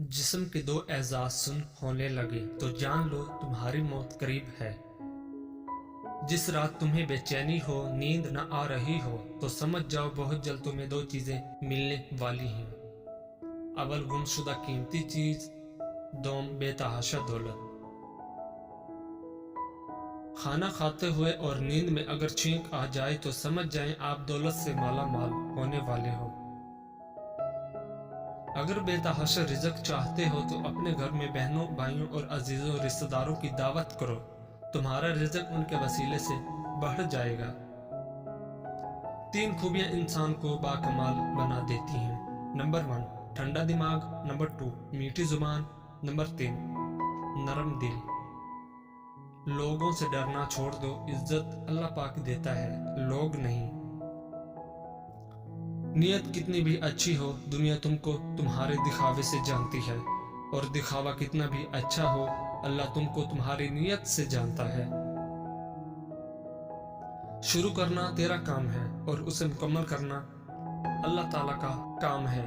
जिस्म के दो एजाज सुन होने लगे तो जान लो तुम्हारी मौत करीब है। जिस रात तुम्हें बेचैनी हो, नींद न आ रही हो, तो समझ जाओ बहुत जल्द तुम्हें दो चीजें मिलने वाली हैं। अव्वल गुमशुदा कीमती चीज, दोम बेतहाशा दौलत। खाना खाते हुए और नींद में अगर छींक आ जाए तो समझ जाएं आप दौलत से माला माल होने वाले हो। अगर बेतहाशा रिज़्क चाहते हो तो अपने घर में बहनों, भाइयों और अजीजों रिश्तेदारों की दावत करो, तुम्हारा रिज़्क उनके वसीले से बढ़ जाएगा। 3 खूबियां इंसान को बाकमाल बना देती हैं। नंबर 1, ठंडा दिमाग। नंबर 2, मीठी जुबान। नंबर 3, नरम दिल। लोगों से डरना छोड़ दो, इज्जत अल्लाह पाक देता है, लोग नहीं। नीयत कितनी भी अच्छी हो, दुनिया तुमको तुम्हारे दिखावे से जानती है, और दिखावा कितना भी अच्छा हो, अल्लाह तुमको तुम्हारी नीयत से जानता है। शुरू करना तेरा काम है और उसे मुकम्मल करना अल्लाह ताला का काम है।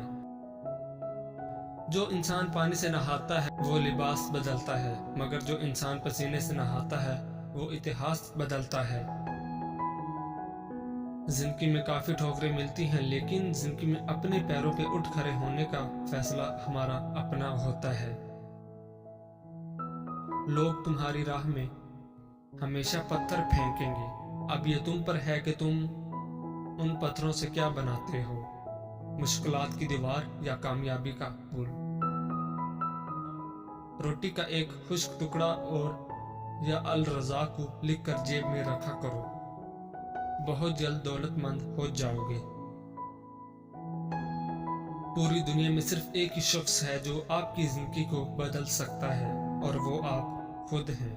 जो इंसान पानी से नहाता है वो लिबास बदलता है, मगर जो इंसान पसीने से नहाता है वो इतिहास बदलता है। जिंदगी में काफी ठोकरें मिलती हैं, लेकिन जिंदगी में अपने पैरों पे उठ खड़े होने का फैसला हमारा अपना होता है। लोग तुम्हारी राह में हमेशा पत्थर फेंकेंगे, अब ये तुम पर है कि तुम उन पत्थरों से क्या बनाते हो, मुश्किलात की दीवार या कामयाबी का पुल। रोटी का एक खुश्क टुकड़ा और या अल रज़ा को लिखकर जेब में रखा करो, बहुत जल्द दौलतमंद हो जाओगे। पूरी दुनिया में सिर्फ एक ही शख्स है जो आपकी जिंदगी को बदल सकता है, और वो आप खुद हैं।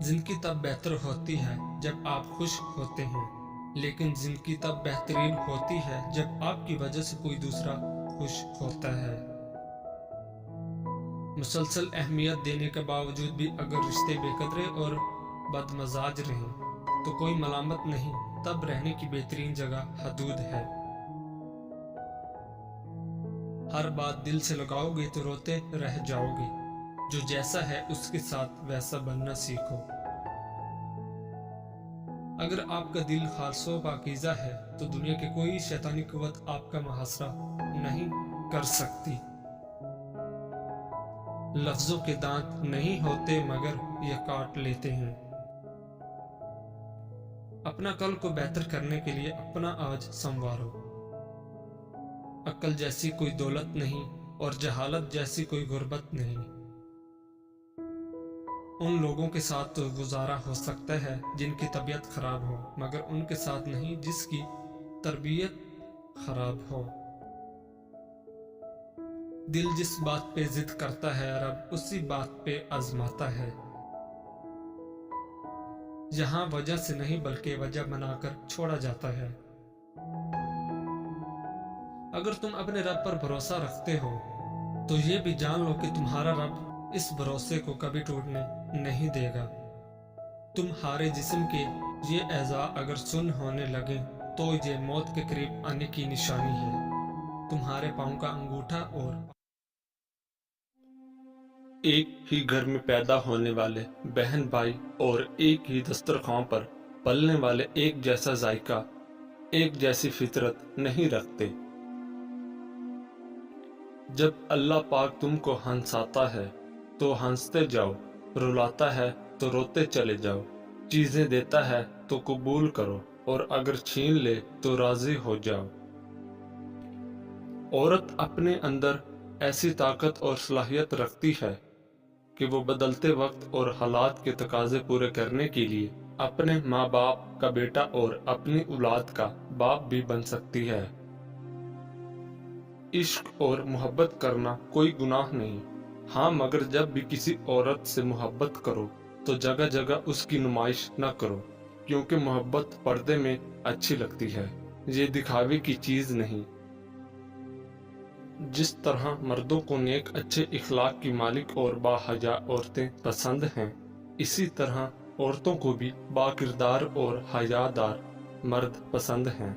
जिंदगी तब बेहतर होती है जब आप खुश होते हैं, लेकिन जिंदगी तब बेहतरीन होती है जब आपकी वजह से कोई दूसरा खुश होता है। मुसलसल अहमियत देने के बावजूद भी अगर रिश्ते बेकदरे और बदमजाज रहें तो कोई मलामत नहीं, तब रहने की बेहतरीन जगह हदूद है। हर बात दिल से लगाओगे तो रोते रह जाओगे, जो जैसा है उसके साथ वैसा बनना सीखो। अगर आपका दिल खालसो पाकीज़ा है तो दुनिया की कोई शैतानी कुव्वत आपका मुहासरा नहीं कर सकती। लफ्जों के दांत नहीं होते मगर ये काट लेते हैं। अपना कल को बेहतर करने के लिए अपना आज संवारो। अक्ल जैसी कोई दौलत नहीं और जहालत जैसी कोई गुर्बत नहीं। उन लोगों के साथ तो गुजारा हो सकता है जिनकी तबीयत खराब हो, मगर उनके साथ नहीं जिसकी तरबियत खराब हो। दिल जिस बात पे जिद करता है, रब उसी बात पे आजमाता है। जहां वजह से नहीं बल्कि वजह बनाकर छोड़ा जाता है। अगर तुम अपने रब पर भरोसा रखते हो तो ये भी जान लो कि तुम्हारा रब इस भरोसे को कभी टूटने नहीं देगा। तुम्हारे जिस्म के ये एज़ा अगर सुन होने लगे तो ये मौत के करीब आने की निशानी है। तुम्हारे पांव का अंगूठा और एक ही घर में पैदा होने वाले बहन भाई और एक ही दस्तरखान पर पलने वाले एक जैसा जायका, एक जैसी फितरत नहीं रखते। जब अल्लाह पाक तुमको हंसाता है तो हंसते जाओ, रुलाता है तो रोते चले जाओ। चीजें देता है तो कबूल करो, और अगर छीन ले तो राजी हो जाओ। औरत अपने अंदर ऐसी ताकत और सलाहियत रखती है कि वो बदलते वक्त और हालात के तकाजे पूरे करने के लिए अपने माँ बाप का बेटा और अपनी औलाद का बाप भी बन सकती है। इश्क और मोहब्बत करना कोई गुनाह नहीं, हाँ, मगर जब भी किसी औरत से मोहब्बत करो तो जगह जगह उसकी नुमाइश न करो, क्योंकि मोहब्बत पर्दे में अच्छी लगती है, ये दिखावे की चीज नहीं। जिस तरह मर्दों को नेक अच्छे इखलाक की मालिक और बाहया औरतें पसंद हैं, इसी तरह औरतों को भी बाकिरदार और हयादार मर्द पसंद हैं।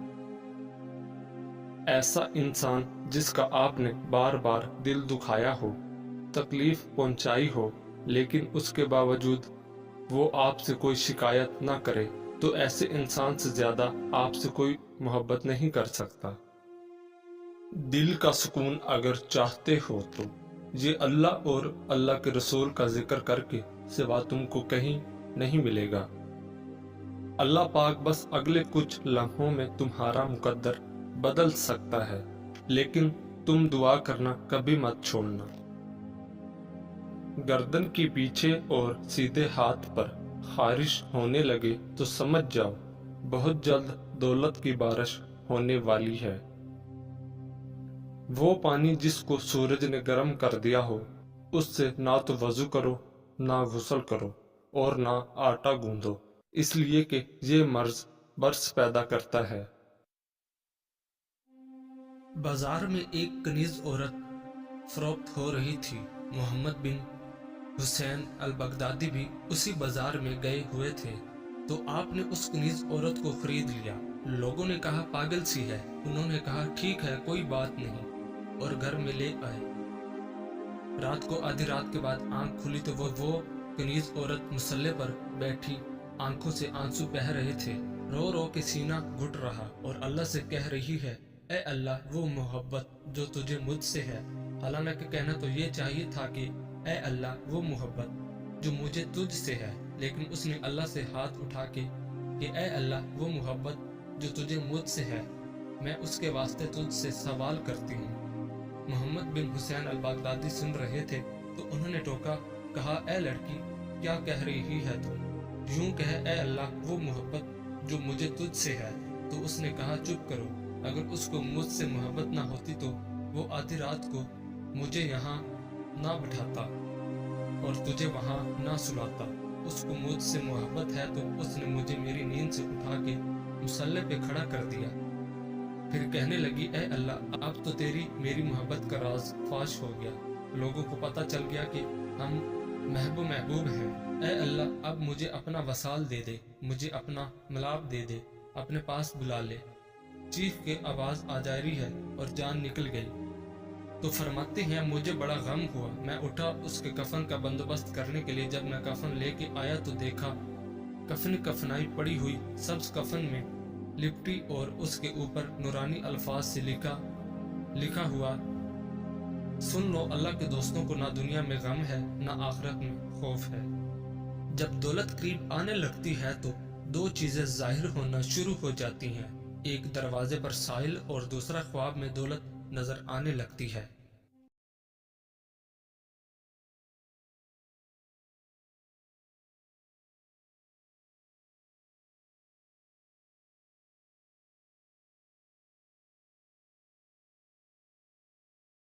ऐसा इंसान جس کا آپ نے بار بار دل دکھایا ہو، تکلیف پہنچائی ہو، لیکن اس کے باوجود وہ آپ سے کوئی شکایت نہ کرے، تو ایسے انسان سے زیادہ آپ سے کوئی محبت نہیں کر سکتا۔ دل کا سکون اگر چاہتے ہو تو یہ اللہ اور اللہ کے رسول کا ذکر کر کے سوا تم کو کہیں نہیں ملے گا۔ اللہ پاک بس اگلے کچھ لمحوں میں تمہارا مقدر بدل سکتا ہے، لیکن تم دعا کرنا کبھی مت چھوڑنا۔ گردن کے پیچھے اور سیدھے ہاتھ پر خارش ہونے لگے تو سمجھ جاؤ بہت جلد دولت کی بارش ہونے والی ہے۔ وہ پانی جس کو سورج نے گرم کر دیا ہو، اس سے نہ تو وضو کرو، نہ غسل کرو اور نہ آٹا گوندو، اس لیے کہ یہ مرض برس پیدا کرتا ہے۔ بازار میں ایک کنیز عورت فروخت ہو رہی تھی۔ محمد بن حسین البغدادی بھی اسی بازار میں گئے ہوئے تھے، تو آپ نے اس کنیز عورت کو خرید لیا۔ لوگوں نے کہا پاگل سی ہے، انہوں نے کہا ٹھیک ہے کوئی بات نہیں، اور گھر میں لے آئے۔ رات کو آدھی رات کے بعد آنکھ کھلی تو وہ کنیز عورت مصلے پر بیٹھی، آنکھوں سے آنسو بہہ رہے تھے، رو رو کے سینہ گھٹ رہا اور اللہ سے کہہ رہی ہے، اے اللہ وہ محبت جو تجھے مجھ سے ہے۔ حالانکہ کہنا تو یہ چاہیے تھا کہ اے اللہ وہ محبت جو مجھے تجھ سے ہے، لیکن اس نے اللہ سے ہاتھ اٹھا کے کہ اے اللہ وہ محبت جو تجھے مجھ سے ہے، میں اس کے واسطے تجھ سے سوال کرتی ہوں۔ محمد بن حسین البغدادی سن رہے تھے تو انہوں نے ٹوکا، کہا اے لڑکی کیا کہہ رہی ہے تم؟ یوں کہے اے اللہ وہ محبت جو مجھے تجھ سے ہے۔ تو اس نے کہا چپ کرو، اگر اس کو مجھ سے محبت نہ ہوتی تو وہ آدھی رات کو مجھے یہاں نہ بٹھاتا اور تجھے وہاں نہ سلاتا۔ اس کو مجھ سے محبت ہے تو اس نے مجھے میری نیند سے اٹھا کے مصلے پہ کھڑا کر دیا۔ پھر کہنے لگی اے اللہ اب تو تیری میری محبت کا راز فاش ہو گیا، لوگوں کو پتہ چل گیا کہ ہم محبوب ہیں۔ اے اللہ اب مجھے اپنا وصال دے دے، مجھے اپنا ملاپ دے دے، اپنے پاس بلا لے۔ چیخ کے آواز آ جا رہی ہے اور جان نکل گئی۔ تو فرماتے ہیں مجھے بڑا غم ہوا، میں اٹھا اس کے کفن کا بندوبست کرنے کے لیے۔ جب میں کفن لے کے آیا تو دیکھا کفن کفنائی پڑی ہوئی سبز کفن میں لپٹی اور اس کے اوپر نورانی الفاظ سے لکھا ہوا، سن لو اللہ کے دوستوں کو نہ دنیا میں غم ہے نہ آخرت میں خوف ہے۔ جب دولت قریب آنے لگتی ہے تو دو چیزیں ظاہر ہونا شروع ہو جاتی ہیں، ایک دروازے پر سائل اور دوسرا خواب میں دولت نظر آنے لگتی ہے۔